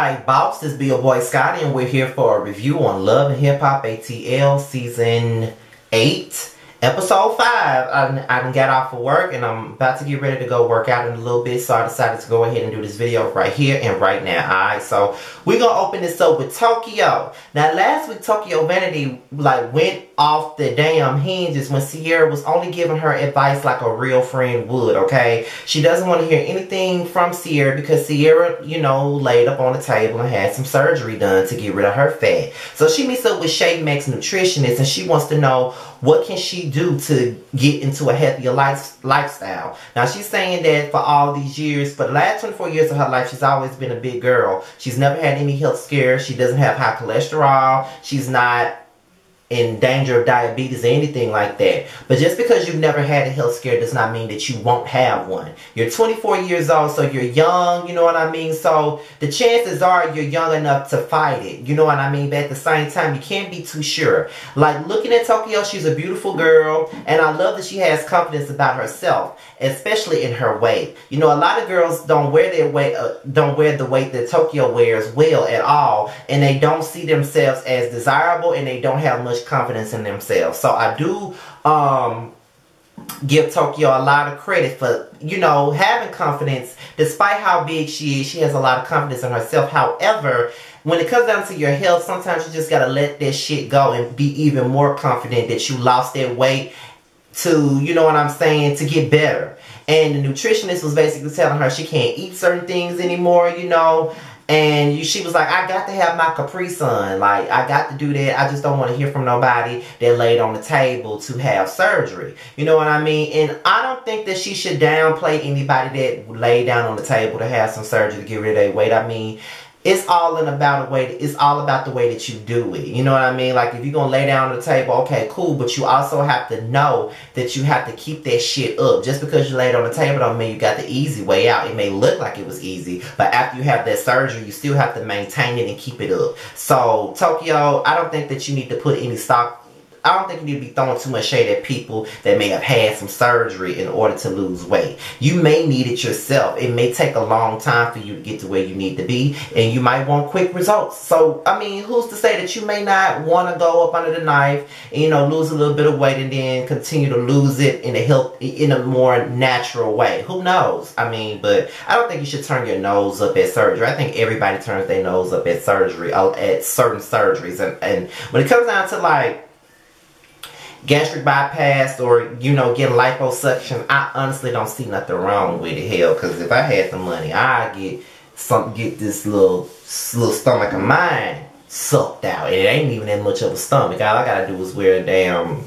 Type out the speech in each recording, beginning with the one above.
Alright, boss, this be your boy Scotty, and we're here for a review on Love and Hip Hop ATL Season 8, Episode 5. I done got off of work, and I'm about to get ready to go work out in a little bit, so I decided to go ahead and do this video right here and right now. Alright, so we're going to open this up with Tokyo. Now, last week, Tokyo Vanity, went off the damn hinges when Sierra was only giving her advice like a real friend would, okay? She doesn't want to hear anything from Sierra because Sierra, you know, laid up on the table and had some surgery done to get rid of her fat. So she meets up with Shay Mack's nutritionist, and she wants to know what can she do to get into a healthier lifestyle. Now, she's saying that for all these years, for the last 24 years of her life, she's always been a big girl. She's never had any health scares. She doesn't have high cholesterol. She's not in danger of diabetes or anything like that. But just because you've never had a health scare does not mean that you won't have one. You're 24 years old, so you're young, you know what I mean? So the chances are you're young enough to fight it, you know what I mean? But at the same time, you can't be too sure. Like, looking at Tokyo, she's a beautiful girl, and I love that she has confidence about herself, especially in her weight. You know, a lot of girls don't wear their weight, don't wear the weight that Tokyo wears well at all, and they don't see themselves as desirable, and they don't have much confidence in themselves. So I do give Tokyo a lot of credit for, you know, having confidence. Despite how big she is, she has a lot of confidence in herself. However, when it comes down to your health, sometimes you just gotta let that shit go and be even more confident that you lost that weight to, you know what I'm saying, to get better. And the nutritionist was basically telling her she can't eat certain things anymore, you know. And she was like, I got to have my Capri Sun. Like, I got to do that. I just don't want to hear from nobody that laid on the table to have surgery. You know what I mean? And I don't think that she should downplay anybody that laid down on the table to have some surgery to get rid of their weight. I mean, it's all about the way that you do it. You know what I mean? Like, if you're going to lay down on the table, okay, cool. But you also have to know that you have to keep that shit up. Just because you laid on the table don't mean you got the easy way out. It may look like it was easy, but after you have that surgery, you still have to maintain it and keep it up. So, Tokyo, I don't think that you need to put any stock. I don't think you need to be throwing too much shade at people that may have had some surgery in order to lose weight. You may need it yourself. It may take a long time for you to get to where you need to be, and you might want quick results. So, I mean, who's to say that you may not want to go up under the knife and, you know, lose a little bit of weight and then continue to lose it in a more natural way? Who knows? I mean, but I don't think you should turn your nose up at surgery. I think everybody turns their nose up at surgery, at certain surgeries. And when it comes down to, like, gastric bypass or, you know, getting liposuction, I honestly don't see nothing wrong with it. Hell, because if I had the money, I'd get this little stomach of mine sucked out. It ain't even that much of a stomach. All I gotta do is wear a damn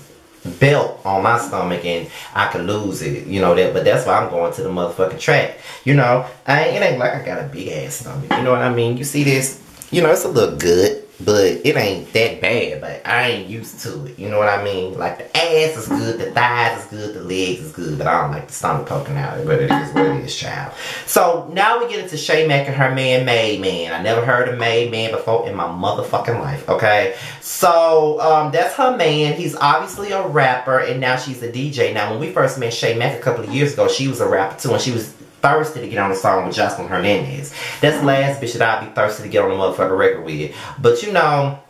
belt on my stomach and I could lose it, you know that. But that's why I'm going to the motherfucking track. You know, it ain't like I got a big ass stomach. You know what I mean? You see this? You know, it's a little good, but it ain't that bad, but I ain't used to it. You know what I mean? Like, the ass is good, the thighs is good, the legs is good, but I don't like the stomach poking out. But it is what it is, child. So, now we get into Shay Mack and her man, Made Man. I never heard of Made Man before in my motherfucking life, okay? So, that's her man. He's obviously a rapper, and now she's a DJ. Now, when we first met Shay Mack a couple of years ago, she was a rapper too, and she was thirsty to get on the song with Jocelyn Hernandez. That's the last bitch that I'd be thirsty to get on the motherfucking record with. But, you know,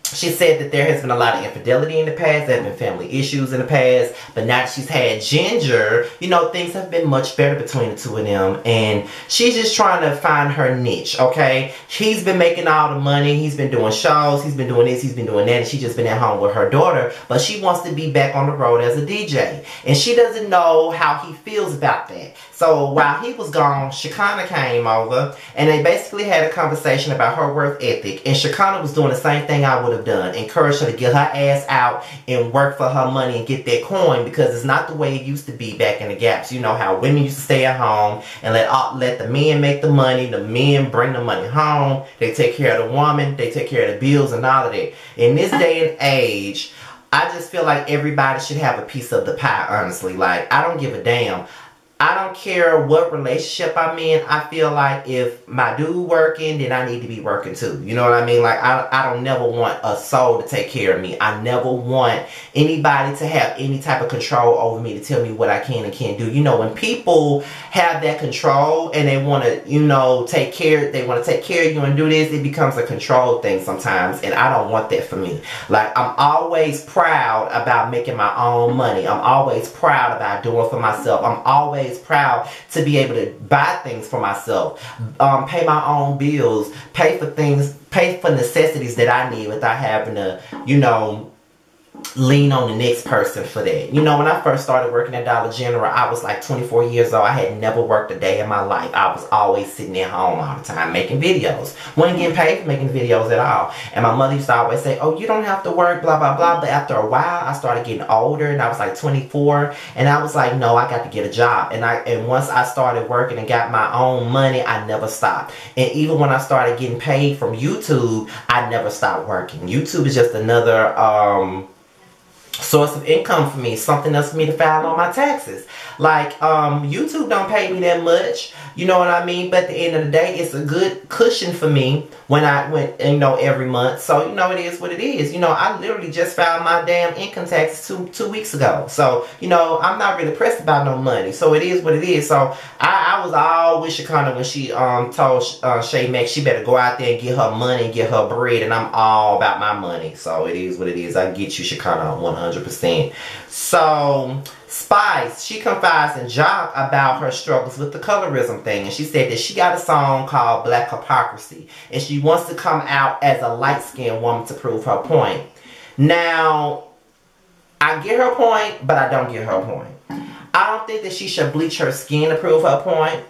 she said that there has been a lot of infidelity in the past. There have been family issues in the past. But now that she's had Ginger, you know, things have been much better between the two of them. And she's just trying to find her niche, okay? He's been making all the money. He's been doing shows. He's been doing this. He's been doing that. And she's just been at home with her daughter. But she wants to be back on the road as a DJ. And she doesn't know how he feels about that. So while he was gone, Shekinah came over. And they basically had a conversation about her work ethic. And Shekinah was doing the same thing I would have done. Encourage her to get her ass out and work for her money and get that coin, because it's not the way it used to be back in the gaps. You know how women used to stay at home and let the men make the money, the men bring the money home, they take care of the woman, they take care of the bills and all of that. In this day and age, I just feel like everybody should have a piece of the pie, honestly. Like, I don't give a damn. I don't care what relationship I'm in. I feel like if my dude working, then I need to be working too. You know what I mean? Like, I don't never want a soul to take care of me. I never want anybody to have any type of control over me to tell me what I can and can't do. You know, when people have that control and they want to, you know, take care of you and do this, it becomes a control thing sometimes. And I don't want that for me. Like, I'm always proud about making my own money. I'm always proud about doing for myself. I'm always proud to be able to buy things for myself, pay my own bills, pay for necessities that I need without having to, you know, lean on the next person for that. You know, when I first started working at Dollar General, I was like 24 years old. I had never worked a day in my life. I was always sitting at home all the time making videos. Wasn't getting paid for making videos at all. And my mother used to always say, oh, you don't have to work, blah, blah, blah. But after a while, I started getting older and I was like 24. And I was like, no, I got to get a job. And once I started working and got my own money, I never stopped. And even when I started getting paid from YouTube, I never stopped working. YouTube is just another source of income for me, something else for me to file on my taxes. Like, YouTube don't pay me that much, you know what I mean? But at the end of the day, it's a good cushion for me when I went, you know, every month. So, you know, it is what it is. You know, I literally just filed my damn income taxes two weeks ago. So, you know, I'm not really pressed about no money. So, it is what it is. So, I was all with Shekinah when she told Shay Mack she better go out there and get her money and get her bread. And I'm all about my money. So, it is what it is. I get you, Shekinah, 100%. So, Spice, she confides in Jock about her struggles with the colorism thing. And she said that she got a song called Black Hypocrisy. And she wants to come out as a light-skinned woman to prove her point. Now, I get her point, but I don't get her point. I don't think that she should bleach her skin to prove her point.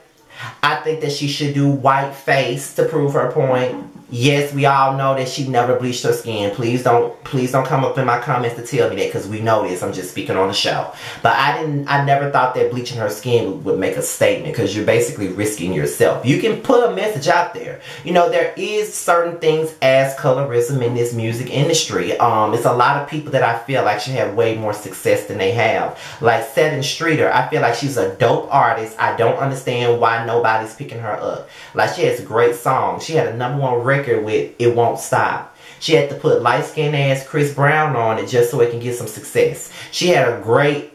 I think that she should do white face to prove her point. Yes, we all know that she never bleached her skin. Please don't come up in my comments to tell me that, because we know this. I'm just speaking on the show. But I never thought that bleaching her skin would make a statement, because you're basically risking yourself. You can put a message out there. You know, there is certain things as colorism in this music industry. It's a lot of people that I feel like should have way more success than they have. Like 7 Streeter, I feel like she's a dope artist. I don't understand why nobody's picking her up. Like, she has a great song. She had a #1 record with It Won't Stop. She had to put light-skinned ass Chris Brown on it just so it can get some success. She had a great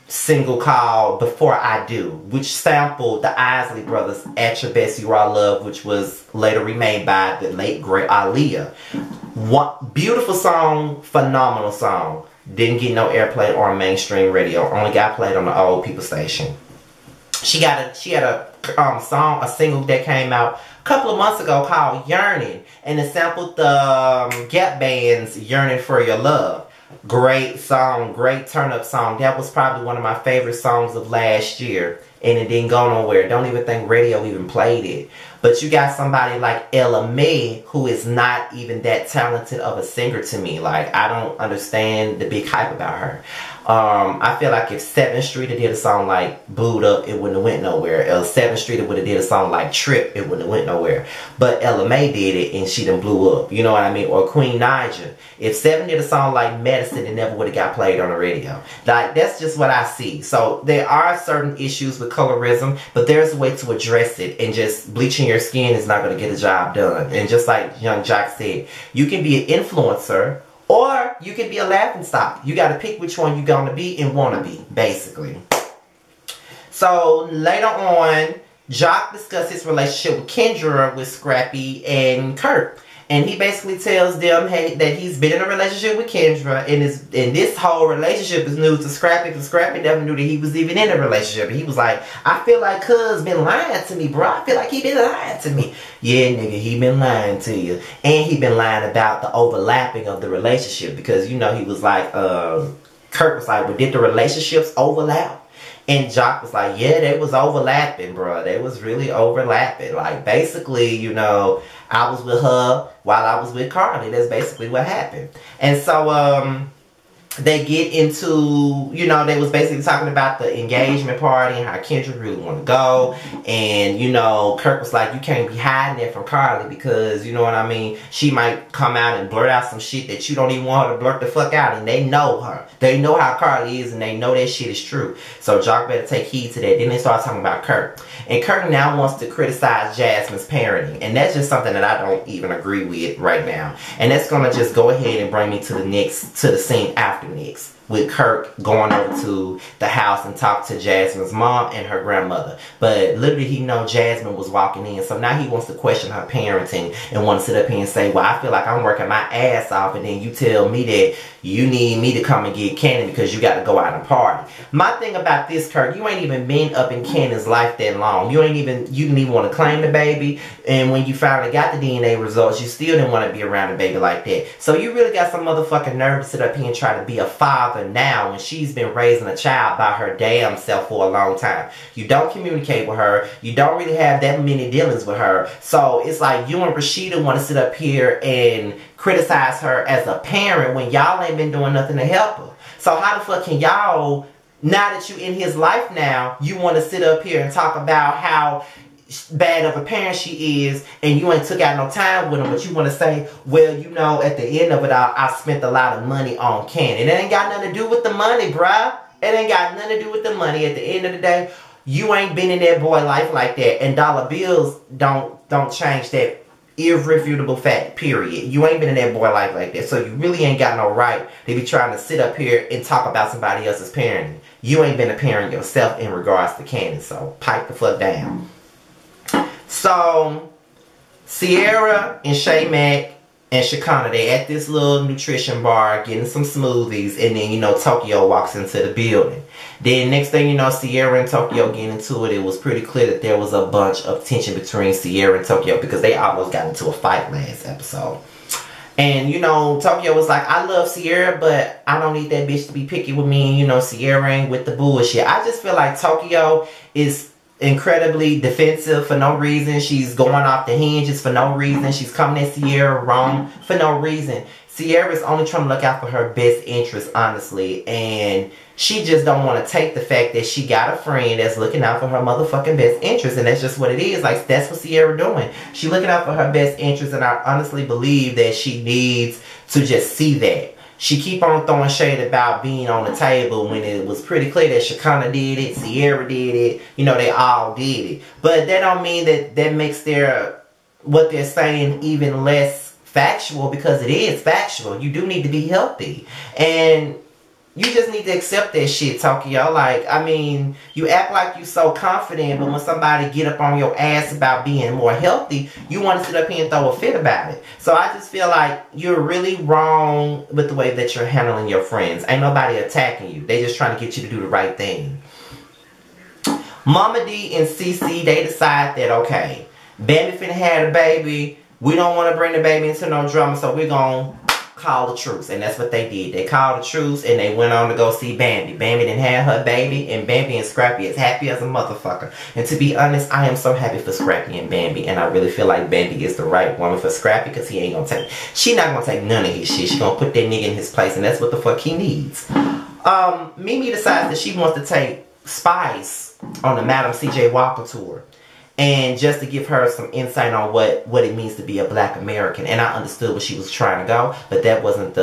single called Before I Do, which sampled the Isley Brothers' At Your Best You Are Love, which was later remade by the late great Aaliyah. What beautiful song, phenomenal song. Didn't get no airplay on mainstream radio. Only got played on the old people station. She had a single that came out a couple of months ago called Yearning, and it sampled the Gap Band's Yearning for Your Love. Great song, great turn-up song. That was probably one of my favorite songs of last year, and it didn't go nowhere. Don't even think radio even played it. But you got somebody like Ella Mai, who is not even that talented of a singer to me. Like, I don't understand the big hype about her. I feel like if 7th Streeter did a song like Booed Up, it wouldn't have went nowhere. Or 7th Streeter would have did a song like Trip, it wouldn't have went nowhere. But Ella Mai did it and she done blew up. You know what I mean? Or Queen Naija. If 7 did a song like Medicine, it never would have got played on the radio. Like, that's just what I see. So there are certain issues with colorism, but there's a way to address it, and just bleaching your skin is not going to get the job done. And just like Young Jock said, you can be an influencer, or you can be a laughingstock. You got to pick which one you're going to be and want to be, basically. So, later on, Jock discussed his relationship with Kendra, with Scrappy, and Kirk. And he basically tells them, hey, that he's been in a relationship with Kendra, and this whole relationship is new to Scrappy, because Scrappy never knew that he was even in a relationship. And he was like, I feel like Cuz been lying to me, bro. I feel like he been lying to me. Yeah, nigga, he been lying to you. And he been lying about the overlapping of the relationship, because, you know, he was like, Kirk was like, well, did the relationships overlap? And Jock was like, yeah, they was overlapping, bro. They was really overlapping. Like, basically, you know, I was with her while I was with Carly. That's basically what happened. And so, they get into, you know, they was basically talking about the engagement party and how Kendra really want to go. And, you know, Kirk was like, you can't be hiding it from Carly because, you know what I mean, she might come out and blurt out some shit that you don't even want her to blurt the fuck out. And they know her. They know how Carly is and they know that shit is true. So Jock better take heed to that. Then they start talking about Kirk. And Kirk now wants to criticize Jasmine's parenting. And that's just something that I don't even agree with right now. And that's going to just go ahead and bring me to the scene after next, with Kirk going over to the house and talk to Jasmine's mom and her grandmother. But literally he know Jasmine was walking in, so now he wants to question her parenting and want to sit up here and say, well, I feel like I'm working my ass off and then you tell me that you need me to come and get Cannon because you got to go out and party. My thing about this, Kirk, you ain't even been up in Cannon's life that long. You didn't even want to claim the baby, and when you finally got the DNA results, you still didn't want to be around the baby like that. So you really got some motherfucking nerve to sit up here and try to be a father now when she's been raising a child by her damn self for a long time. You don't communicate with her. You don't really have that many dealings with her. So it's like you and Rashida want to sit up here and criticize her as a parent when y'all ain't been doing nothing to help her. So how the fuck can y'all, now that you in his life now, you want to sit up here and talk about how bad of a parent she is and you ain't took out no time with him, but you want to say, well, you know, at the end of it all, I spent a lot of money on Cannon. It ain't got nothing to do with the money, bruh. It ain't got nothing to do with the money. At the end of the day, you ain't been in that boy life like that, and dollar bills don't change that irrefutable fact, period. You ain't been in that boy life like that, so you really ain't got no right to be trying to sit up here and talk about somebody else's parenting. You ain't been a parent yourself in regards to Cannon, so pipe the fuck down. So Sierra and Shay Mack and Shakana, they at this little nutrition bar getting some smoothies, and then, you know, Tokyo walks into the building. Then next thing you know, Sierra and Tokyo get into it. It was pretty clear that there was a bunch of tension between Sierra and Tokyo because they almost got into a fight last episode. And, you know, Tokyo was like, I love Sierra, but I don't need that bitch to be picky with me. And, you know, Sierra ain't with the bullshit. I just feel like Tokyo is incredibly defensive for no reason. She's going off the hinges for no reason. She's coming at Sierra wrong for no reason. Sierra's only trying to look out for her best interest, honestly. And she just don't want to take the fact that she got a friend that's looking out for her motherfucking best interest. And that's just what it is. Like, that's what Sierra doing. She looking out for her best interest, and I honestly believe that she needs to just see that. She keep on throwing shade about being on the table when it was pretty clear that Shakana did it, Sierra did it, you know, they all did it. But that don't mean that that makes what they're saying even less factual, because it is factual. You do need to be healthy. And you just need to accept that shit, Tokyo. Like, I mean, you act like you so confident, but when somebody get up on your ass about being more healthy, you want to sit up here and throw a fit about it. So I just feel like you're really wrong with the way that you're handling your friends. Ain't nobody attacking you. They just trying to get you to do the right thing. Mama D and Cece, they decide that, okay, Bambi finna have a baby. We don't want to bring the baby into no drama, so we're going to call the truce. And that's what they did. They called the truce and they went on to go see Bambi. Bambi didn't have her baby, and Bambi and Scrappy is happy as a motherfucker. And to be honest, I am so happy for Scrappy and Bambi, and I really feel like Bambi is the right woman for Scrappy, because she not gonna take none of his shit. She gonna put that nigga in his place, and that's what the fuck he needs. Mimi decides that she wants to take Spice on the Madam CJ Walker tour. And just to give her some insight on what it means to be a black American. And I understood where she was trying to go, but that wasn't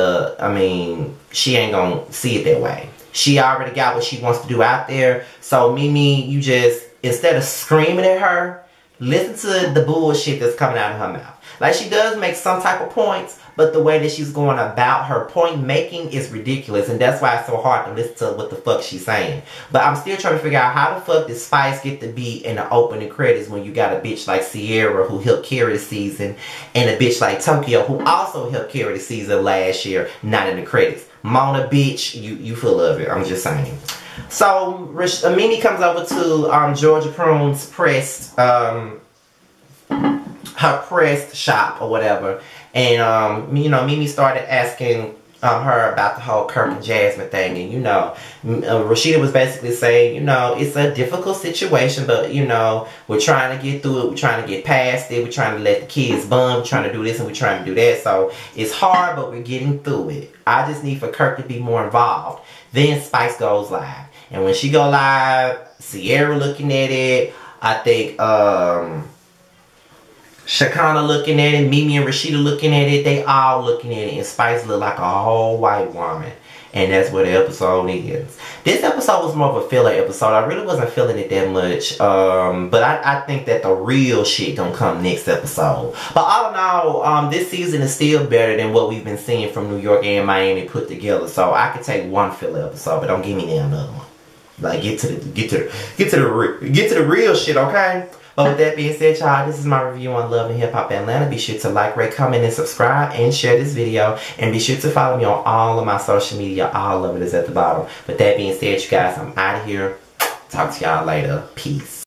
she ain't gonna see it that way. She already got what she wants to do out there. So Mimi, you just, instead of screaming at her, listen to the bullshit that's coming out of her mouth. Like, she does make some type of points, but the way that she's going about her point making is ridiculous. And that's why it's so hard to listen to what the fuck she's saying. But I'm still trying to figure out how the fuck did Spice get to be in the opening credits when you got a bitch like Sierra who helped carry the season, and a bitch like Tokyo who also helped carry the season last year, not in the credits. Mona, bitch, you full of it. I'm just saying. So Mimi comes over to Georgia Prune's pressed her pressed shop or whatever, and you know, Mimi started asking her about the whole Kirk and Jasmine thing, and you know, Rashida was basically saying, you know, it's a difficult situation, but you know, we're trying to get through it, we're trying to get past it, we're trying to let the kids bond, we're trying to do this and we're trying to do that, so it's hard, but we're getting through it. I just need for Kirk to be more involved. Then Spice goes live, and when she go live, Sierra looking at it, I think Shakana looking at it, Mimi and Rashida looking at it, they all looking at it, and Spice look like a whole white woman. And that's what the episode is. This episode was more of a filler episode. I really wasn't feeling it that much. But I think that the real shit gonna come next episode. But all in all, this season is still better than what we've been seeing from New York and Miami put together. So I could take one filler episode, but don't give me another one. Like get to the real shit, okay? But with that being said, y'all, this is my review on Love and Hip Hop Atlanta. Be sure to like, rate, comment, and subscribe, and share this video. And be sure to follow me on all of my social media. All of it is at the bottom. With that being said, you guys, I'm out of here. Talk to y'all later. Peace.